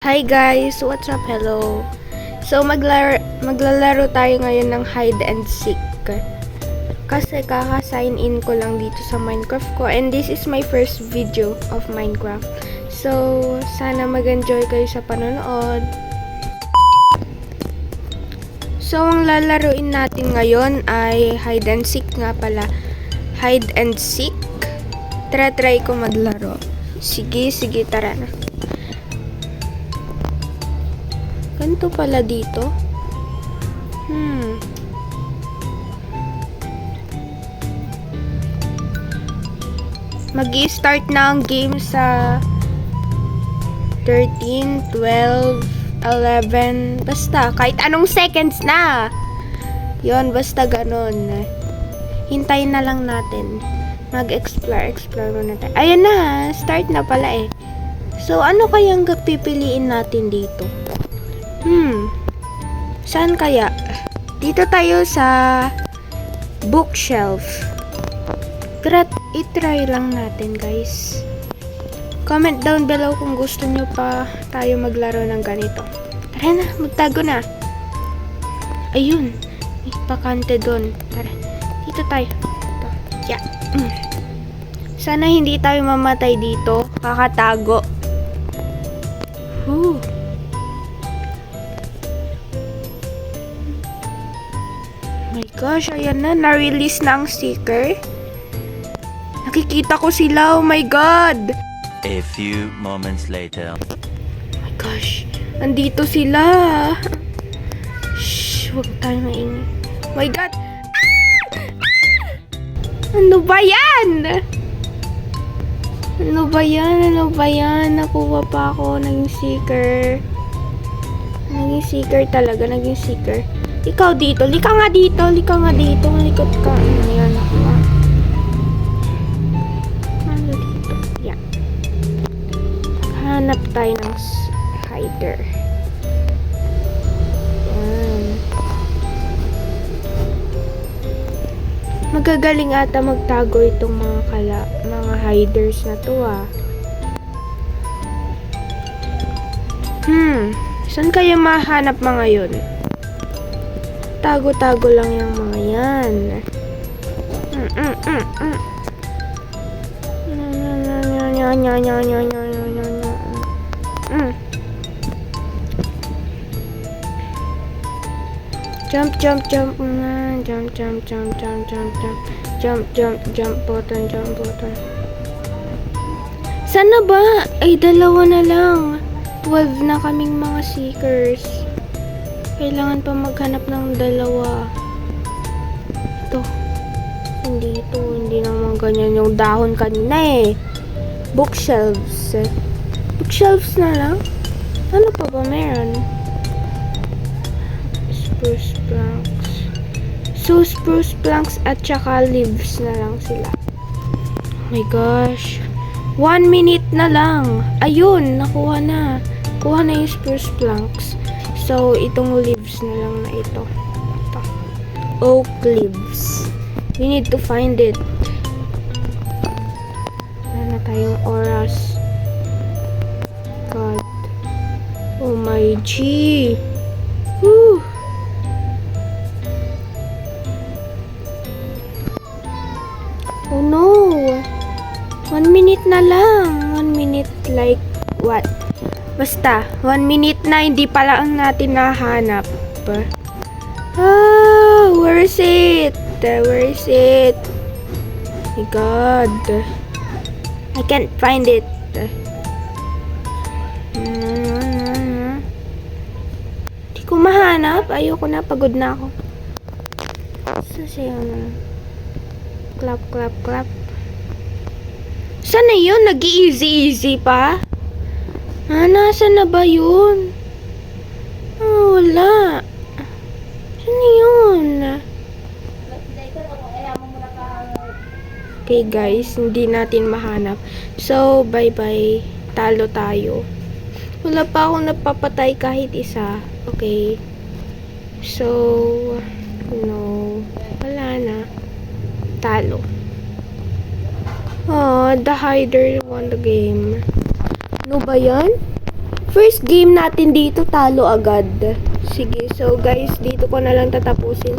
Hi guys! What's up? Hello! So, maglalaro tayo ngayon ng hide and seek. Kasi kaka-sign in ko lang dito sa Minecraft ko. And this is my first video of Minecraft. So, sana mag-enjoy kayo sa panonood. So, ang lalaruin natin ngayon ay hide and seek nga pala. Hide and seek. Try ko maglaro. Sige, tara na. Ganito pala dito. Mag-i-start na ang game sa 13, 12, 11, basta kahit anong seconds na. Yon, basta ganon. Hintayin na lang natin. Mag-explore muna tayo. Ayan na, start na pala eh. So, ano kayang pipiliin natin dito? Saan kaya? Dito tayo sa bookshelf. I-try lang natin, guys. Comment down below kung gusto nyo pa tayo maglaro ng ganito. Tara na, magtago na. Ayun, may pakante doon. Tara, dito tayo. Ito. Yeah. Sana hindi tayo mamatay dito. Kakatago. My gosh, ayan na, na-release na ang sticker. Nakikita ko sila, oh my god! A few moments later. Oh my gosh, andito sila. Shh, huwag tayo maingay. Oh my god! Ano ba yan? Ano ba yan? Nakuha pa ako ng sticker. Naging sticker talaga, naging sticker. Ikaw dito, lika nga dito, malikot ka. Ayan, ako nga. Ano dito? Yan. Hanap tayo ng hider. Yan. Magagaling ata magtago itong mga hiders na to ah. Saan kaya mahanap mga yun? Tago-tago lang yung mga yan. Jump button. Sana ba? Ay, dalawa na lang. 12 na kaming mga seekers. Kailangan pa maghanap ng dalawa. Ito. Hindi naman ganyan yung dahon kanina eh. Bookshelves. Bookshelves na lang? Ano pa ba meron? Spruce planks. So, spruce planks at saka leaves na lang sila. Oh my gosh. 1 minute na lang. Ayun, nakuha na. Kuha na yung spruce planks. So, itong leaves na lang na ito. Oak leaves. We need to find it. Wala na tayong oras. God. Oh my G. Woo. Oh no. 1 minute na lang. 1 minute like what? Basta, 1 minute na, hindi pala ang natin nahanap. Where is it? My God. I can't find it. Hindi ko mahanap. Ayoko na, pagod na ako. Clap. Sana yun? Nag-easy pa? Nasaan na ba yun? Wala. Saan yun? Okay guys, hindi natin mahanap. So, bye-bye. Talo tayo. Wala pa akong napapatay kahit isa. Okay. So, no. Wala na. Talo. Oh, the hider won the game. Ano ba yan? First game natin dito, talo agad. Sige, so guys, dito ko na lang tatapusin.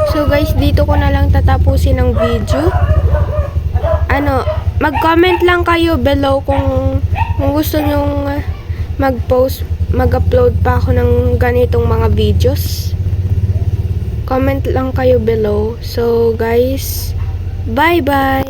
So guys, dito ko na lang tatapusin ang video. Mag-comment lang kayo below kung gusto nyong mag-upload pa ako ng ganitong mga videos. Comment lang kayo below. So guys, bye-bye!